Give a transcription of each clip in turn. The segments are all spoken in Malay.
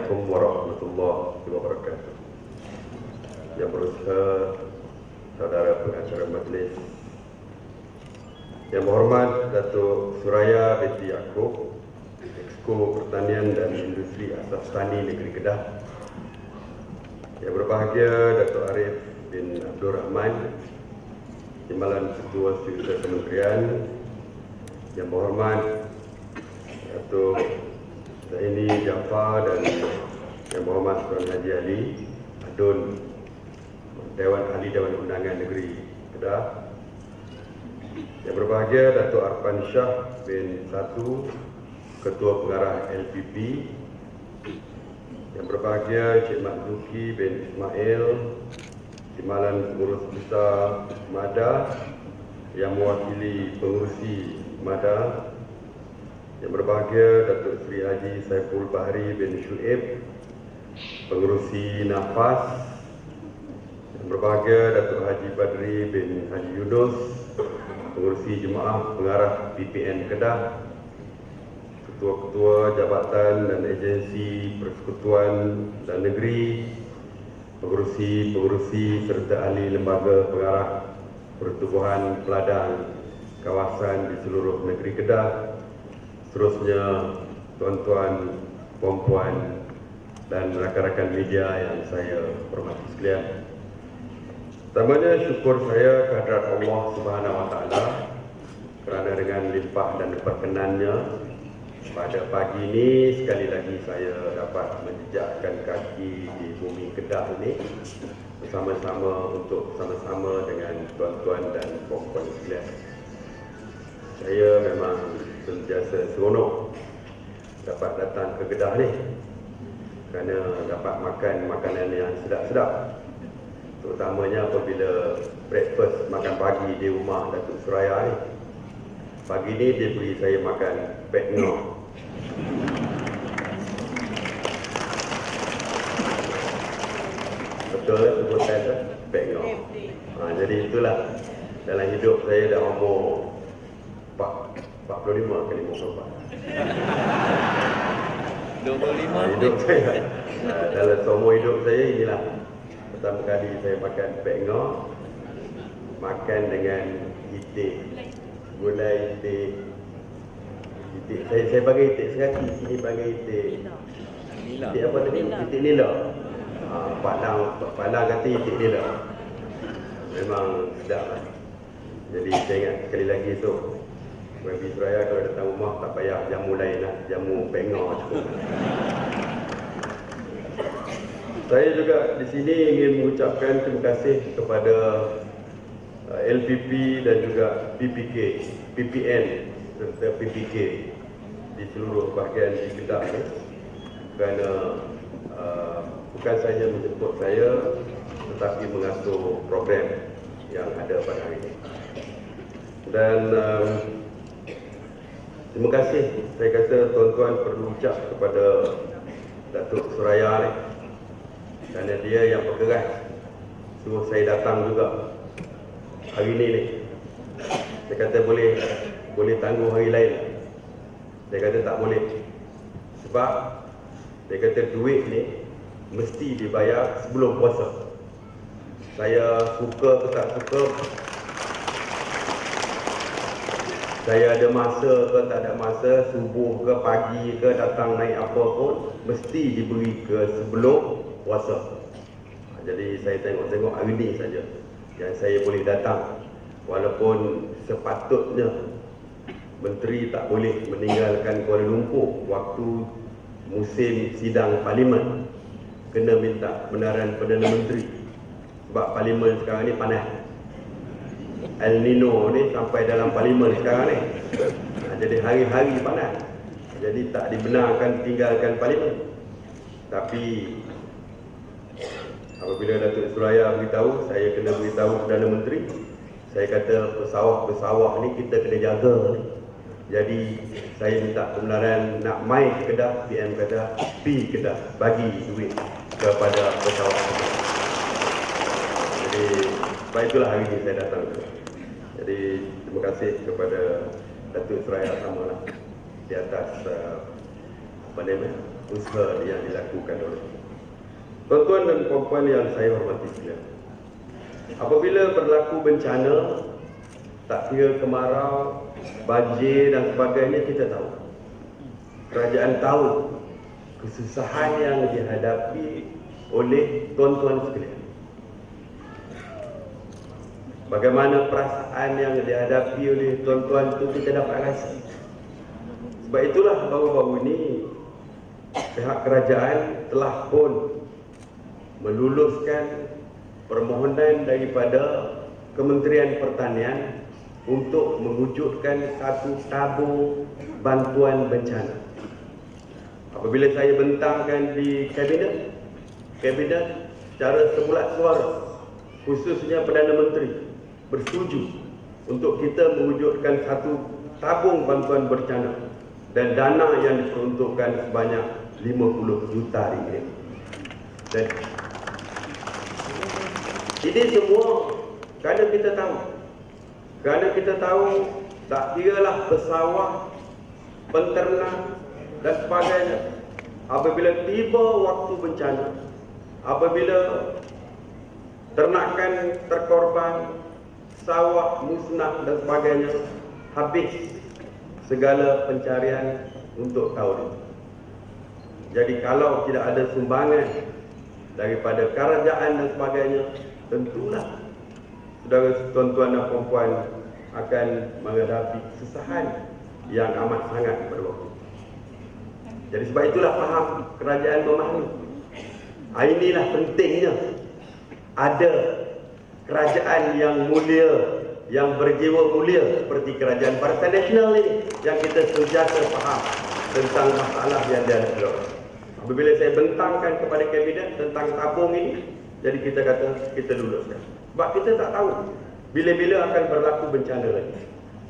Assalamualaikum warahmatullahi wabarakatuh. Yang berusaha saudara pengacara majlis, yang berhormat Datuk Suraya binti Yaakob, Exco Pertanian dan Industri Asas Tani Negeri Kedah, yang berbahagia Datuk Arif bin Abdul Rahman, Timbalan Ketua Sekretariat Kementerian, yang berhormat Datuk Zaini Jaafar dan Yang Berhormat Tuan Haji Ali Adun, Dewan Ahli Dewan Undangan Negeri Kedah, yang berbahagia Datuk Arfan Shah bin Satu, Ketua Pengarah LPP, yang berbahagia Cik Mat Zuki bin Ismail, Timbalan Pengurus Besar MADA, yang mewakili pengurusi MADA, yang berbahagia Datuk Seri Haji Saiful Bahri bin Shu'ib, pengurusi Nafas, yang berbahagia Datuk Haji Badri bin Haji Yunus, pengurusi Jemaah Pengarah PPN Kedah, ketua-ketua jabatan dan agensi persekutuan dan negeri, pengurusi serta ahli lembaga pengarah pertubuhan peladang kawasan di seluruh negeri Kedah, seterusnya tuan-tuan, puan-puan dan rakan-rakan media yang saya hormati sekalian. Pertamanya syukur saya kehadrat Allah Subhanahu Wa Taala kerana dengan limpah dan perkenannya pada pagi ini sekali lagi saya dapat menjejakkan kaki di bumi Kedah ini bersama-sama dengan tuan-tuan dan puan-puan sekalian. Saya memang sentiasa seronok dapat datang ke Kedah ni kerana dapat makan makanan yang sedap-sedap, terutamanya apabila breakfast makan pagi di rumah Datuk Suraya ni. Pagi ni dia beri saya makan pek ngok. Betul lah sebutan tu, pek ngok. Jadi itulah, dalam hidup saya dah umur 45 ke 54. 25 hidup saya, dalam semua hidup saya inilah pertama kali saya makan pek ngok, makan dengan itik, gulai itik. Saya bagi itik serati, sini bagi itik. Itik apa tadi? Itik nila. Padang kata itik nila. Memang sedap lah. Jadi saya ingat sekali lagi tu, Wabi Suraya kalau datang rumah tak payah jamu lain lah, jamu pengor cukup. Saya juga di sini ingin mengucapkan terima kasih kepada LPP dan juga PPN serta PPK di seluruh bahagian di Kedah ni, kerana bukan sahaja menjemput saya tetapi mengasuh program yang ada pada hari ini. Dan terima kasih, saya kata tuan-tuan perlu ucap kepada Datuk Suraya ni, kerana dia yang bergerak suruh saya datang juga hari ni. Saya kata boleh tangguh hari lain. Saya kata tak boleh, sebab dia kata duit ni mesti dibayar sebelum puasa. Saya suka ke tak suka, saya ada masa ke tak ada masa, subuh ke pagi ke datang naik apa pun, mesti diberi ke sebelum puasa. Jadi saya tengok-tengok hari ni saja yang saya boleh datang. Walaupun sepatutnya Menteri tak boleh meninggalkan Kuala Lumpur waktu musim sidang Parlimen, kena minta kebenaran Perdana Menteri, sebab Parlimen sekarang ni panas. El Nino ni sampai dalam Parlimen sekarang ni. Jadi hari-hari panas. Jadi tak dibenarkan tinggalkan Parlimen. Tapi apabila Datuk Suraya beritahu, saya kena beritahu Perdana Menteri. Saya kata pesawah ni kita kena jaga ni. Jadi saya minta kebenaran nak mai ke Kedah, PM kata pi Kedah, bagi duit kepada pesawat. Jadi sebab itulah hari ini saya datang. Jadi terima kasih kepada Datuk Suraya samalah di atas apa nama usaha yang dilakukan oleh tuan-tuan dan puan-puan yang saya hormati sekalian. Apabila berlaku bencana, tak kira kemarau, banjir dan sebagainya, kita tahu. Kerajaan tahu kesusahan yang dihadapi oleh tuan-tuan sekalian. Bagaimana perasaan yang dihadapi oleh tuan-tuan itu kita dapat rasa. Sebab itulah baru-baru ini pihak kerajaan telah pun meluluskan permohonan daripada Kementerian Pertanian untuk mewujudkan satu tabung bantuan bencana. Apabila saya bentangkan di kabinet secara sebulat suara, khususnya Perdana Menteri bersetuju untuk kita mewujudkan satu tabung bantuan bencana dan dana yang diperuntukkan sebanyak 50 juta ringgit. Dan ini semua kerana kita tahu tak kiralah pesawat, penternak dan sebagainya, apabila tiba waktu bencana, apabila ternakan terkorban, sawah musnah dan sebagainya, habis segala pencarian untuk tahun itu. Jadi kalau tidak ada sumbangan daripada kerajaan dan sebagainya, tentulah saudara tuan-tuan dan puan-puan akan menghadapi kesusahan yang amat sangat pada waktu. Jadi sebab itulah faham kerajaan memahami. Inilah pentingnya ada kerajaan yang mulia, yang berjiwa mulia seperti kerajaan Barisan Nasional ini, yang kita sentiasa faham tentang masalah yang dihadapi. Apabila saya bentangkan kepada kabinet tentang tabung ini, jadi kita kata kita luluskan. Sebab kita tak tahu bila-bila akan berlaku bencana lagi.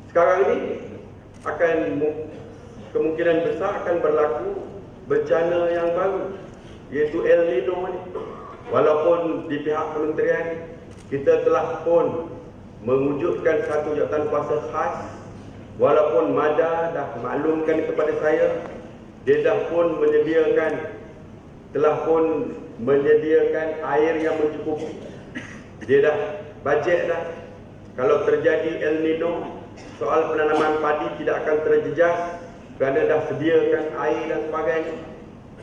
Sekarang ini akan kemungkinan besar akan berlaku bencana yang baru, iaitu El Nino ini. Walaupun di pihak kementerian kita telah pun mewujudkan satu jawatan kuasa khas, walaupun MADA dah maklumkan kepada saya, dia telah pun menyediakan air yang mencukupi. Dia dah bajet dah. Kalau terjadi El Nino, soal penanaman padi tidak akan terjejas kerana dah sediakan air dan sebagainya.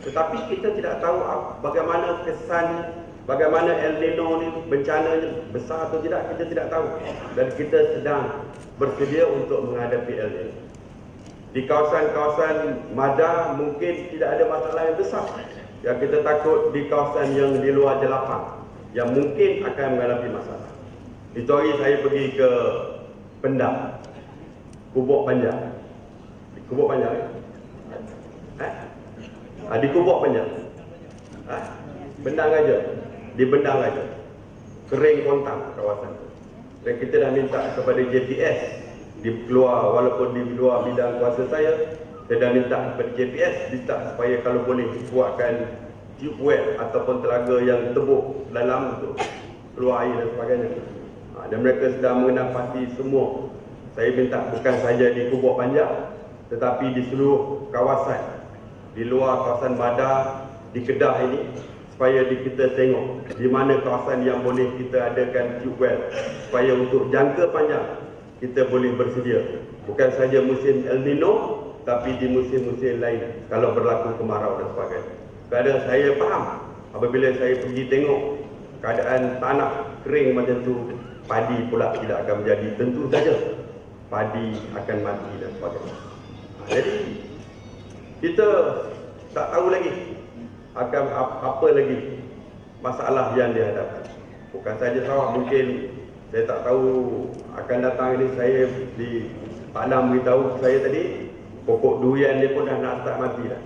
Tetapi kita tidak tahu bagaimana kesannya, bagaimana El Nino ni bencananya besar atau tidak, kita tidak tahu. Dan kita sedang bersedia untuk menghadapi El Nino. Di kawasan-kawasan MADA mungkin tidak ada masalah yang besar. Yang kita takut di kawasan yang di luar Jelapang, yang mungkin akan mengalami masalah. Itu hari saya pergi ke Pendang, Kubuk Panjang. Di Kubuk Panjang di Kubuk Panjang. Bendang aja. Di Bendang aja. Kering kontang kawasan itu. Dan kita dah minta kepada JPS walaupun di luar bidang kuasa saya dah minta kepada JPS minta supaya kalau boleh buatkan tube well ataupun telaga yang tebuk dalam untuk keluar air dan sebagainya. Dan mereka sedang mengenal pasti semua. Saya minta bukan saja di Kubuk Panjang, tetapi di seluruh kawasan, di luar kawasan MADA, di Kedah ini, supaya kita tengok di mana kawasan yang boleh kita adakan tube well, supaya untuk jangka panjang kita boleh bersedia. Bukan saja musim El Nino, tapi di musim-musim lain kalau berlaku kemarau dan sebagainya. Kerana saya faham, apabila saya pergi tengok keadaan tanah kering macam tu, padi pula tidak akan menjadi, tentu saja padi akan mati dan sebagainya. Jadi kita tak tahu lagi akan apa lagi masalah yang dihadapi. Bukan saja sawah, mungkin saya tak tahu akan datang ini. Saya di Pak Nam beritahu saya tadi, pokok durian dia pun dah nak start mati dah.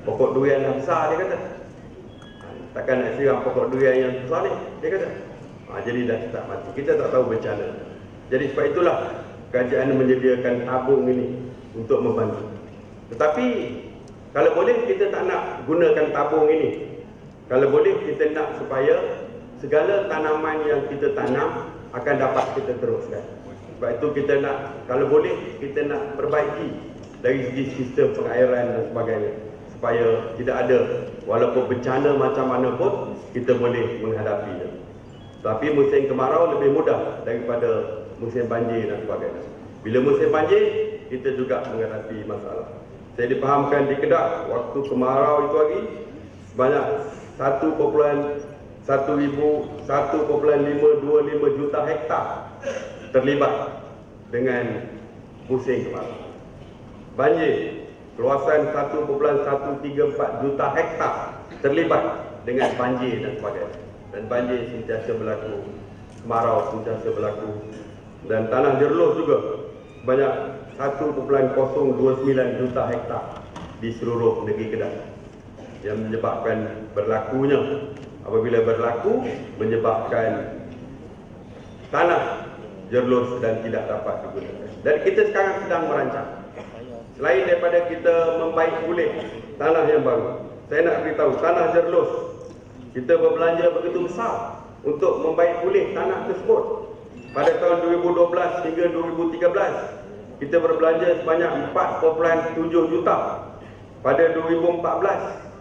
Pokok durian dah besar, dia kata. Takkan nak siram pokok durian yang besar ni, dia kata. Jadi dah start mati. Kita tak tahu bencana. Jadi sebab itulah kerajaan menyediakan tabung ini untuk membantu. Tetapi kalau boleh kita tak nak gunakan tabung ini. Kalau boleh kita nak supaya segala tanaman yang kita tanam akan dapat kita teruskan. Sebab itu kita nak, kalau boleh kita nak perbaiki dari segi sistem pengairan dan sebagainya, supaya tidak ada, walaupun bencana macam mana pun kita boleh menghadapinya. Tapi musim kemarau lebih mudah daripada musim banjir dan sebagainya. Bila musim banjir, kita juga menghadapi masalah. Saya dipahamkan di Kedah, waktu kemarau itu lagi sebanyak 1,525 juta hektar terlibat dengan musim kemarau. Banjir, keluasan 1,134 juta hektar terlibat dengan banjir dan sebagainya. Dan banjir sentiasa berlaku, kemarau sentiasa berlaku. Dan tanah jerloh juga banyak 1,029 juta hektar di seluruh negeri Kedah, yang menyebabkan berlakunya, apabila berlaku, menyebabkan tanah jerloh dan tidak dapat digunakan. Dan kita sekarang sedang merancang, selain daripada kita membaik pulih tanah yang baru, saya nak beritahu tanah jerloh kita berbelanja begitu besar untuk membaik pulih tanah tersebut. Pada tahun 2012 hingga 2013 kita berbelanja sebanyak 4,7 juta. Pada 2014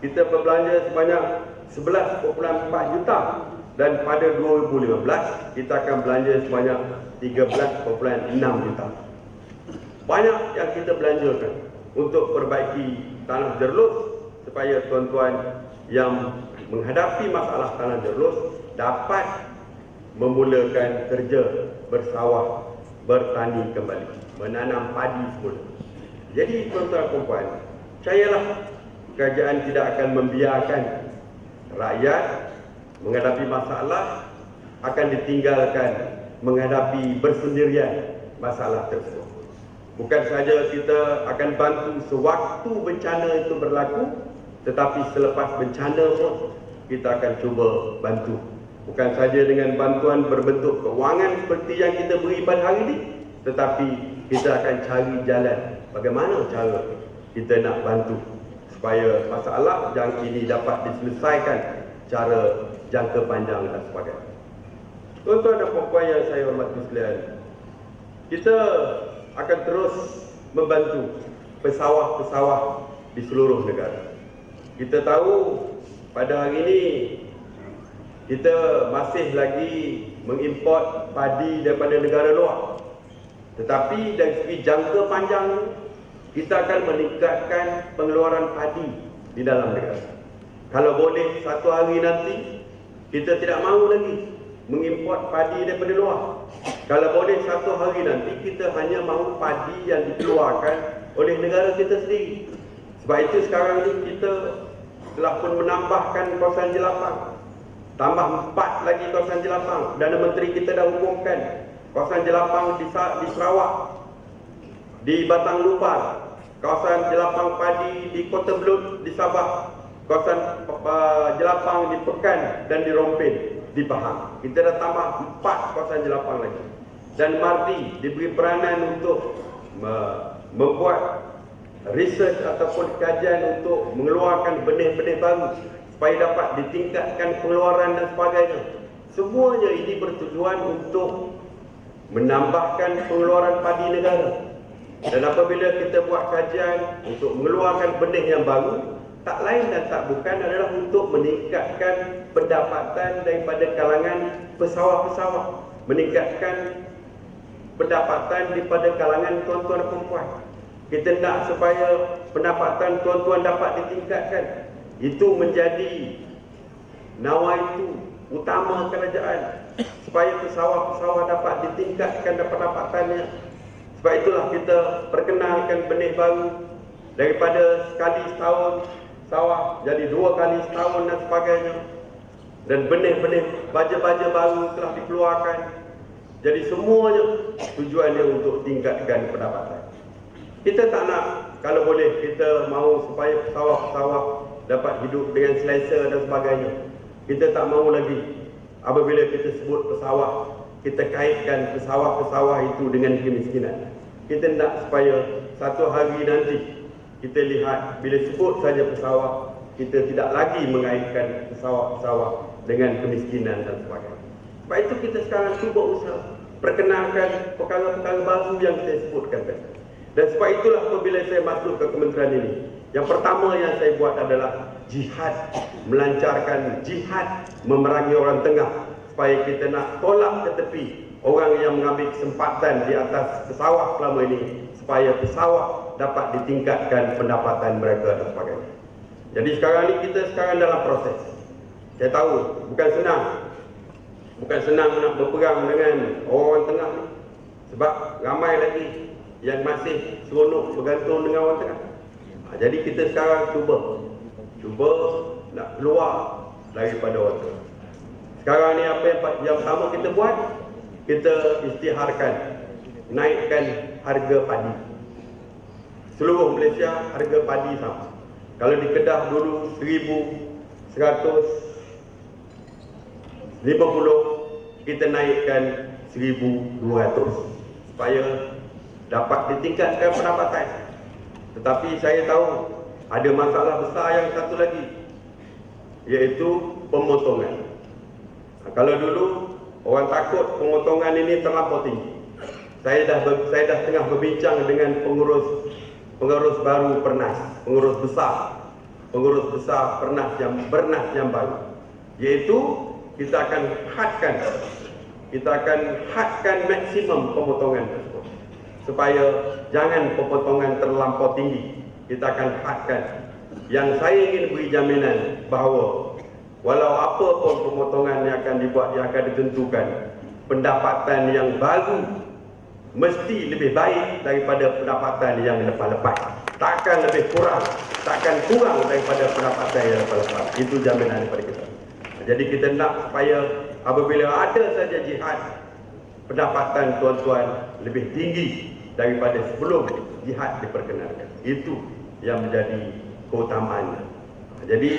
kita berbelanja sebanyak 11,4 juta. Dan pada 2015 kita akan belanja sebanyak 13,6 juta. Banyak yang kita belanjakan untuk perbaiki tanah jerloh, supaya tuan-tuan yang menghadapi masalah tanah jerloh dapat memulakan kerja bersawah, bertani kembali, menanam padi semula. Jadi tuan-tuan dan puan, percayalah, kerajaan tidak akan membiarkan rakyat menghadapi masalah, akan ditinggalkan menghadapi bersendirian masalah tersebut. Bukan saja kita akan bantu sewaktu bencana itu berlaku, tetapi selepas bencana pun kita akan cuba bantu. Bukan saja dengan bantuan berbentuk kewangan seperti yang kita beri pada hari ini, tetapi kita akan cari jalan bagaimana cara kita nak bantu supaya masalah yang ini dapat diselesaikan secara jangka panjang dan sebagainya. Tuan-tuan dan puan yang saya hormati sekalian, kita akan terus membantu pesawah-pesawah di seluruh negara. Kita tahu pada hari ini kita masih lagi mengimport padi daripada negara luar. Tetapi dari segi jangka panjang, kita akan meningkatkan pengeluaran padi di dalam negara. Kalau boleh satu hari nanti, kita tidak mahu lagi mengimport padi daripada luar. Kalau boleh satu hari nanti, kita hanya mahu padi yang dikeluarkan oleh negara kita sendiri. Sebab itu sekarang ini kita telah pun menambahkan kawasan jelapang. Tambah 4 lagi kawasan jelapang. Perdana Menteri kita dah umumkan kawasan jelapang di Sarawak, di Batang Lupar, kawasan jelapang padi di Kota Belud di Sabah, kawasan jelapang di Pekan dan di Rompin di Pahang. Kita dah tambah 4 kawasan jelapang lagi. Dan Mardi diberi peranan untuk membuat research ataupun kajian untuk mengeluarkan benih-benih baru supaya dapat ditingkatkan pengeluaran dan sebagainya. Semuanya ini bertujuan untuk menambahkan pengeluaran padi negara. Dan apabila kita buat kajian untuk mengeluarkan benih yang baru, tak lain dan tak bukan adalah untuk meningkatkan pendapatan daripada kalangan pesawah-pesawah, meningkatkan pendapatan daripada kalangan tuan-tuan dan puan-puan. Kita nak supaya pendapatan tuan-tuan dapat ditingkatkan. Itu menjadi nawaitu utama kerajaan, supaya pesawah-pesawah dapat ditingkatkan pendapatannya. Sebab itulah kita perkenalkan benih baru, daripada sekali setahun sawah jadi 2 kali setahun dan sebagainya. Dan benih-benih baja-baja baru telah dikeluarkan. Jadi semuanya tujuannya untuk tingkatkan pendapatan. Kita tak nak, kalau boleh kita mahu supaya pesawah-pesawah dapat hidup dengan selesa dan sebagainya. Kita tak mahu lagi apabila kita sebut pesawah, kita kaitkan pesawah-pesawah itu dengan kemiskinan. Kita nak supaya satu hari nanti kita lihat bila sebut saja pesawah, kita tidak lagi mengaitkan pesawah-pesawah dengan kemiskinan dan sebagainya. Sebab itu kita sekarang cuba usaha perkenalkan perkara-perkara baru yang saya sebutkan tadi. Dan sebab itulah apabila saya masuk ke kementerian ini, Yang pertama yang saya buat adalah jihad, melancarkan jihad memerangi orang tengah, supaya kita nak tolak ke tepi orang yang mengambil kesempatan di atas pesawat selama ini, supaya pesawat dapat ditingkatkan pendapatan mereka dan sebagainya. Jadi sekarang ni kita dalam proses. Saya tahu bukan senang nak berperang dengan orang tengah ni, sebab ramai lagi yang masih seronok bergantung dengan orang tengah. Jadi kita sekarang cuba nak keluar daripada orang tengah. Sekarang ni apa yang pertama kita buat, kita isytiharkan naikkan harga padi. Seluruh Malaysia harga padi sama. Kalau di Kedah dulu 1,150, kita naikkan 1,200 supaya dapat ditingkatkan pendapatan. Tetapi saya tahu ada masalah besar yang satu lagi, iaitu pemotongan. Kalau dulu orang takut pemotongan ini terlampau tinggi. Saya dah tengah berbincang dengan pengurus baru Pernas, pengurus besar Pernas yang baru, iaitu kita akan hadkan maksimum pemotongan tersebut, supaya jangan pemotongan terlampau tinggi. Kita akan hadkan. Yang saya ingin beri jaminan bahawa walau apa pun pemotongan yang akan dibuat, yang akan ditentukan, pendapatan yang baru mesti lebih baik daripada pendapatan yang lepas-lepas. Takkan lebih kurang, takkan kurang daripada pendapatan yang lepas-lepas. Itu jaminan daripada kita. Jadi kita nak supaya apabila ada saja jihad, pendapatan tuan-tuan lebih tinggi daripada sebelum jihad diperkenalkan. Itu yang menjadi keutamaan. Jadi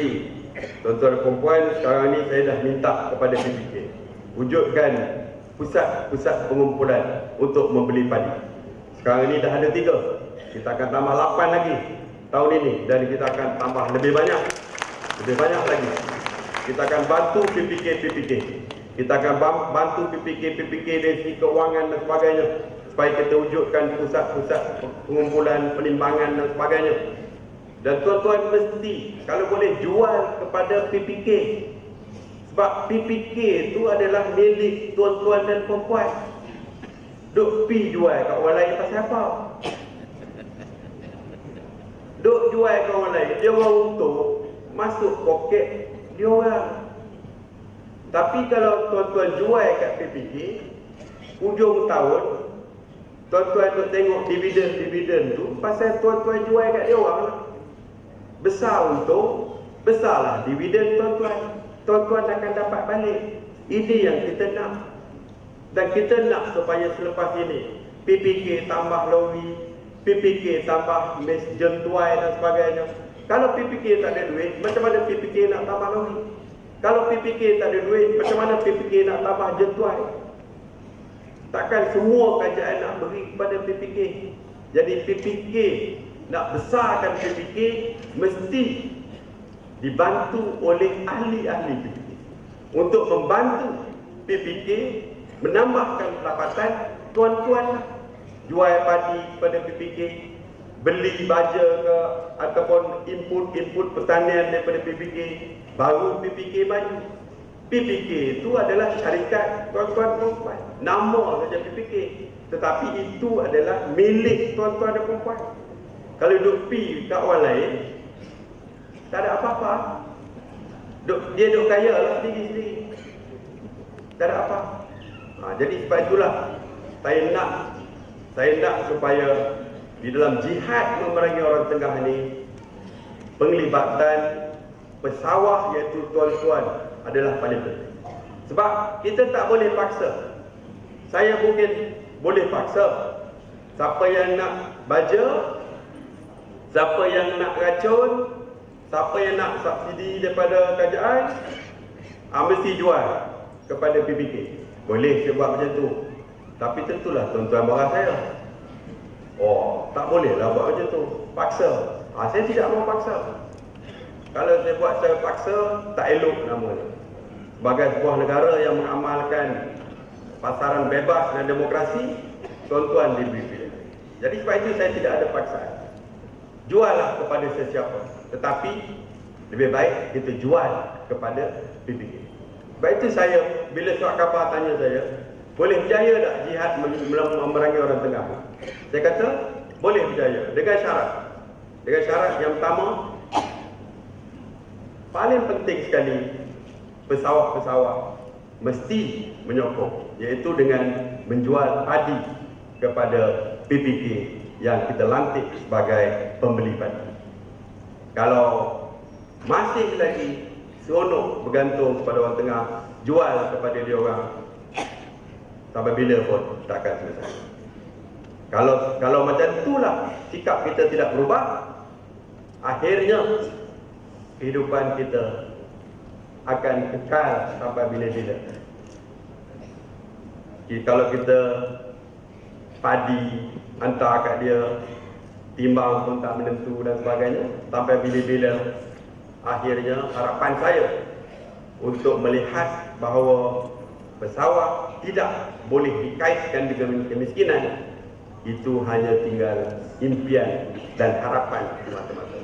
tuan-tuan dan puan, sekarang ni saya dah minta kepada PPK wujudkan pusat-pusat pengumpulan untuk membeli padi. Sekarang ini dah ada 3. Kita akan tambah 8 lagi tahun ini, dan kita akan tambah lebih banyak lagi. Kita akan bantu PPK. Kita akan bantu PPK dari segi keuangan dan sebagainya, supaya kita wujudkan pusat-pusat pengumpulan, penimbangan dan sebagainya. Dan tuan-tuan mesti kalau boleh jual kepada PPK, sebab PPK itu adalah milik tuan-tuan dan perempuan. Duk pi jual kat orang lain pasal apa? Duk jual kat orang lain, dia orang untung, masuk poket dia orang. Tapi kalau tuan-tuan jual kat PPK, hujung tahun tuan-tuan duk tengok dividen tu pasal tuan-tuan jual kat dia orang. Besar untung, besarlah dividen tuan-tuan. Tuan-tuan akan dapat balik. Ini yang kita nak. Dan kita nak supaya selepas ini PPK tambah lori, PPK tambah mes jentuai dan sebagainya. Kalau PPK tak ada duit, macam mana PPK nak tambah lori? Kalau PPK tak ada duit, macam mana PPK nak tambah jentuai? Takkan semua kerajaan nak beri kepada PPK. Jadi PPK nak besarkan PPK mesti dibantu oleh ahli-ahli PPK untuk membantu PPK menambahkan pendapatan. Tuan-tuan jual padi kepada PPK, beli baja ke ataupun input pertanian daripada PPK, baru PPK maju. PPK itu adalah syarikat tuan-tuan dan puan, nama saja PPK, tetapi itu adalah milik tuan-tuan dan puan. Kalau duk pi kat orang lain, tak ada apa-apa. Dia duk kaya lah sendiri-sendiri, tak ada apa. Jadi sebab itulah saya nak supaya di dalam jihad memerangi orang tengah ini, penglibatan pesawat iaitu tuan-tuan adalah paling penting. Sebab kita tak boleh paksa. Saya mungkin boleh paksa. Siapa yang nak baja, siapa yang nak racun, siapa yang nak subsidi daripada kerajaan, mesti jual kepada PPK. Boleh saya buat macam tu. Tapi tentulah tuan-tuan marah saya. Tak bolehlah buat macam tu. Paksa. Saya tidak mau paksa. Kalau saya buat secara paksa, tak elok namanya. Sebagai sebuah negara yang mengamalkan pasaran bebas dan demokrasi, tuan-tuan diberi pilihan. Jadi sebab itu saya tidak ada paksaan. juallah kepada sesiapa, tetapi lebih baik kita jual kepada PPK. Sebab itu saya, bila surat khabar tanya saya, boleh berjaya tak jihad memerangi orang Tengah? Saya kata, boleh berjaya dengan syarat. Dengan syarat yang pertama, paling penting sekali, pesawat-pesawat mesti menyokong, iaitu dengan menjual padi kepada PPK yang kita lantik sebagai pembeli padi. Kalau masih lagi seronok bergantung kepada orang Tengah, jual kepada dia orang, sampai bila pun takkan selesai. Kalau macam itulah sikap kita tidak berubah, akhirnya kehidupan kita akan kekal sampai bila-bila. Kalau kita padi hantar kat dia, timbang pun tak menentu dan sebagainya, sampai bila-bila, akhirnya harapan saya untuk melihat bahawa pesawat tidak boleh dikaitkan dengan kemiskinan, itu hanya tinggal impian dan harapan semata-mata.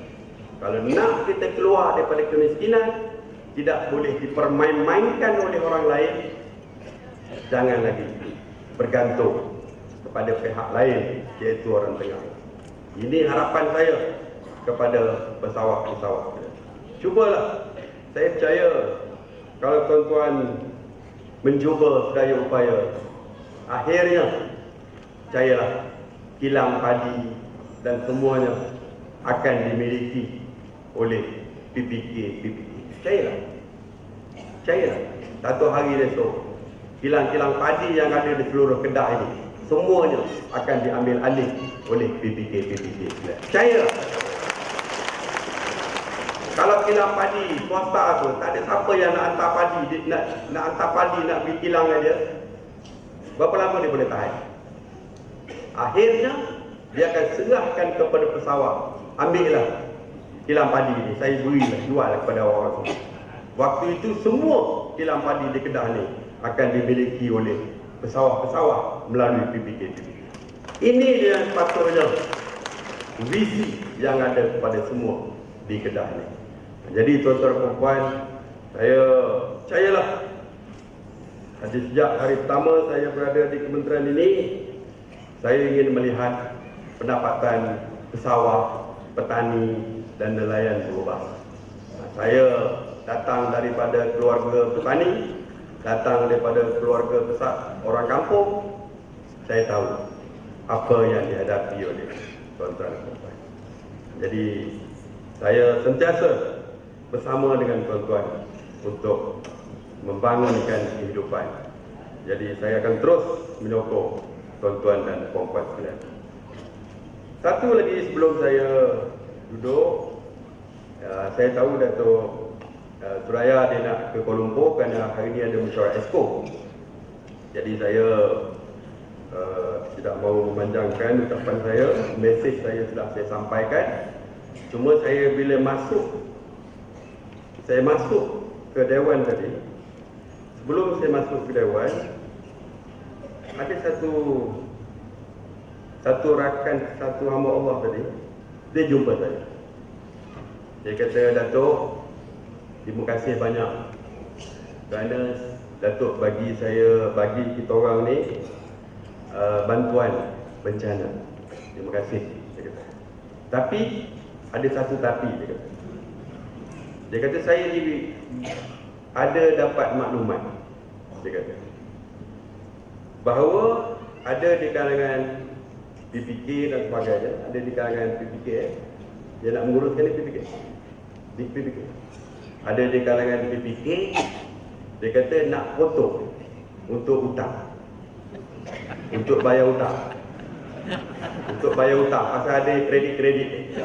Kalau nak kita keluar daripada kemiskinan, tidak boleh dipermain-mainkan oleh orang lain, jangan lagi bergantung kepada pihak lain, iaitu orang Tengah. Ini harapan saya kepada pesawat-pesawat. Cubalah, saya percaya kalau tuan-tuan mencuba sedaya upaya, akhirnya percayalah kilang padi dan semuanya akan dimiliki oleh PPK. Percayalah, satu hari esok kilang-kilang padi yang ada di seluruh Kedah ini semuanya akan diambil alih oleh PPK. Percayalah. Kalau kilang padi swasta tu, tak ada siapa yang nak hantar padi, nak hantar padi, nak pergi kilang dia, berapa lama dia boleh tahan? Akhirnya dia akan serahkan kepada pesawat, ambillah kilang padi ini, saya berilah, jual kepada orang semua. Waktu itu semua kilang padi di Kedah ni akan dimiliki oleh pesawat-pesawat melalui PPK. Ini dia sepatutnya visi yang ada kepada semua di Kedah ni. Jadi tuan-tuan dan puan, saya percayalah, sejak hari pertama saya berada di kementerian ini, saya ingin melihat pendapatan pesawat, petani dan nelayan berubah. Saya datang daripada keluarga petani, datang daripada keluarga besar orang kampung. Saya tahu apa yang dihadapi oleh tuan-tuan dan puan. Jadi saya sentiasa bersama dengan tuan-tuan untuk membangunkan kehidupan. Jadi saya akan terus menyokong tuan-tuan dan puan-puan sekalian. Satu lagi sebelum saya duduk, saya tahu Dato' Suraya dia nak ke Kuala Lumpur kerana hari ini ada mesyuarat Exco. Jadi saya tidak mahu memanjangkan ucapan saya, mesej saya sudah saya sampaikan. Cuma saya bila saya masuk ke Dewan tadi, sebelum saya masuk ke Dewan, ada satu rakan, satu hamba Allah tadi, dia jumpa saya. Dia kata, Datuk, terima kasih banyak kerana Datuk bagi kita orang ni bantuan bencana. Terima kasih, dia kata. Tapi ada satu tapi, dia kata. Dia kata saya ada dapat maklumat, dia kata, bahawa ada di kalangan PPK dan sebagainya, ada di kalangan PPK, dia nak menguruskan di PPK. Ada di kalangan PPK, dia kata nak potong untuk hutang, untuk bayar hutang, pasal ada kredit.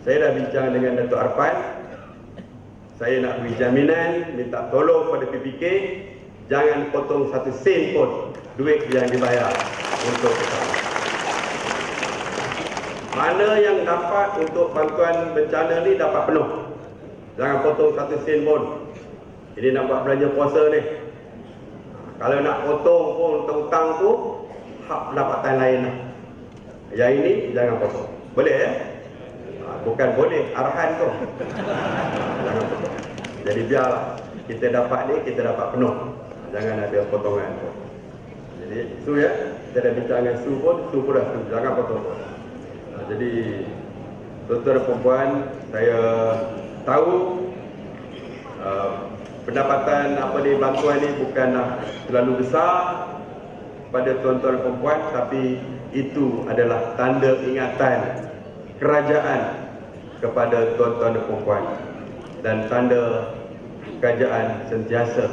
Saya dah bincang dengan Datuk Arfan. Saya nak beri jaminan, minta tolong pada PPK, jangan potong satu sen pun duit yang dibayar untuk hutang. Mana yang dapat untuk bantuan bencana ni dapat penuh. Jangan potong satu sen pun. Ini nak buat belanja puasa ni. Kalau nak potong pun untuk hutang tu, hak pendapatan lain lah. Yang ini jangan potong. Boleh ya? bukan boleh, arahan tu. Jangan potong. Jadi biarlah kita dapat ni, kita dapat penuh. Jangan ada potongan tu. Jadi Su ya, kita dah bincang dengan Su pun dah Su, jangan potong. Jadi tuan-tuan dan puan, saya tahu pendapatan bantuan ni bukanlah terlalu besar pada tuan-tuan dan puan, tapi itu adalah tanda ingatan kerajaan kepada tuan-tuan dan puan, dan tanda kerajaan sentiasa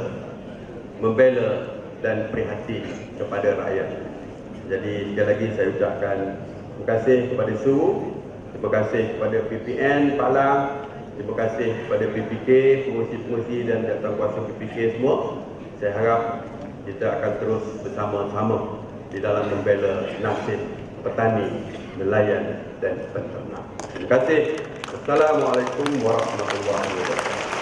membela dan prihatin kepada rakyat. Jadi sekali lagi saya ucapkan terima kasih kepada Su, terima kasih kepada PPN Palang, terima kasih kepada PPK, pengurusi-pengurusi dan jawatankuasa PPK semua. Saya harap kita akan terus bersama-sama di dalam membela nasib petani, nelayan dan peternak. Terima kasih. Assalamualaikum warahmatullahi wabarakatuh.